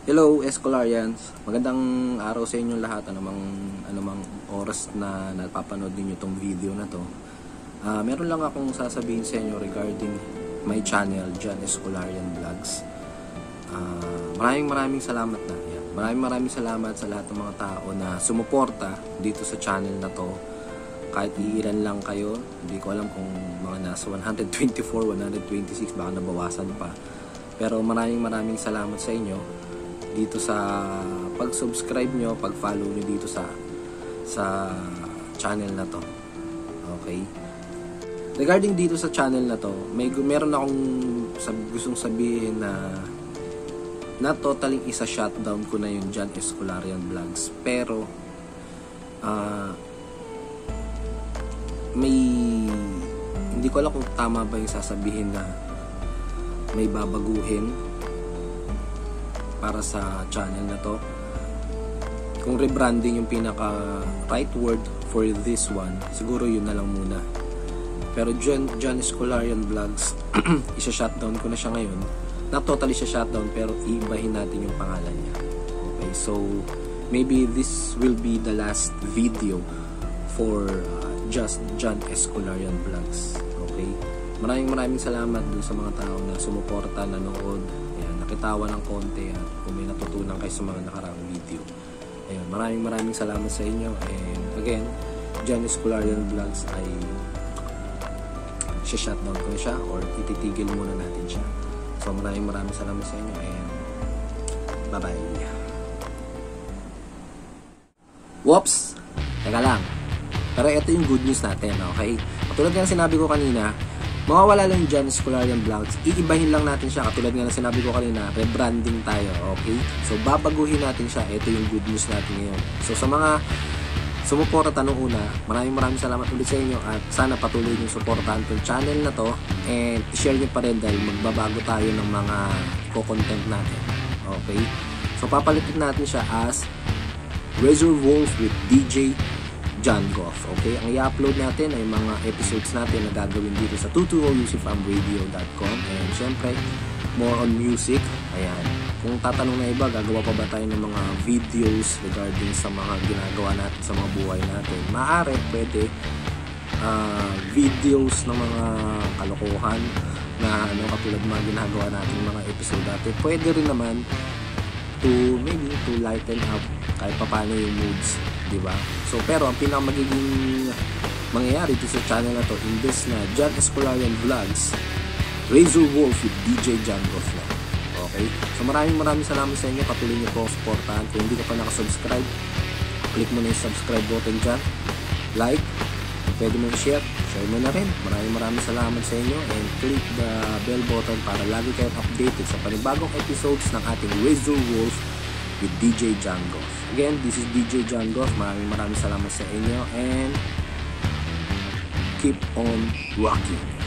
Hello, Escolarians. Magandang araw sa inyong lahat. Anumang oras na napapanood ninyo itong video na to. Meron lang akong sasabihin sa inyo regarding my channel, John Escolarian Vlogs. Maraming salamat na. Maraming salamat sa lahat ng mga tao na sumuporta dito sa channel na to. Kahit iilan lang kayo, hindi ko alam kung mga nasa 124, 126, baka nabawasan pa. Pero maraming salamat sa inyo dito sa pag-subscribe nyo, pag-follow nyo dito sa channel na to. Okay? Regarding dito sa channel na to, meron akong gustong sabihin na totally isa-shutdown ko na yung John Escolarian Vlogs. Pero hindi ko alam kung tama ba yung sasabihin na may babaguhin para sa channel na to. Kung rebranding yung pinaka right word for this one, siguro yun na lang muna. Pero John Escolarian Vlogs, isa-shutdown ko na siya ngayon. Not totally siya shutdown, pero iibahin natin yung pangalan niya. Okay, so maybe this will be the last video for just John Escolarian Vlogs. Okay, maraming salamat dun sa mga tao na sumuporta, nanood, nakitawa ng konti at kung may natutunan kayo sa mga nakaraang video. Ayun, maraming salamat sa inyo. And again, John Escolarian Vlogs ay shutdown ko siya or ititigil muna natin siya. So maraming salamat sa inyo and bye bye. Whoops! Teka lang. Pero ito yung good news natin, okay? Katulad nga sinabi ko kanina, mawawala lang yung John Escolarian Vlogs. Iibahin lang natin siya. Katulad nga na sinabi ko kanina, rebranding tayo, okay? So babaguhin natin siya. Ito yung good news natin ngayon. So sa mga sumuporta nung una, maraming salamat ulit sa inyo at sana patuloy nyo suportahan itong channel na to and share nyo pa rin dahil magbabago tayo ng mga content natin, okay? So papalitin natin siya as Razor Wolf with DJ John Goff, okay? Ang i-upload natin ay mga episodes natin na gagawin dito sa 220ucfamradio.com and syempre more on music. Ayan, kung tatanong na iba, gagawa pa ba tayo ng mga videos regarding sa mga ginagawa natin sa mga buhay natin? Maaari, pwede. Videos ng mga kalokohan na katulad mga ginagawa natin mga episode natin. Pwede rin naman to lighten up kahit paano yung moods, di ba? So pero ang pinaka magiging mangyayari dito sa channel na to, imbes na John Escolarian Vlogs, Razor Wolf with DJ John Goff na. Okay? So maraming salamat sa inyo. Patuloy niyo po supportahan. Kung hindi ka pa nakasubscribe, click mo na yung subscribe button dyan. Like, pwede mo i-share mo na rin. Maraming salamat sa inyo and click the bell button para lagi kayong updated sa panibagong episodes ng ating Razor Wolf with DJ John Goff. Again, this is DJ John Goff. Maraming salamat sa inyo and keep on rocking.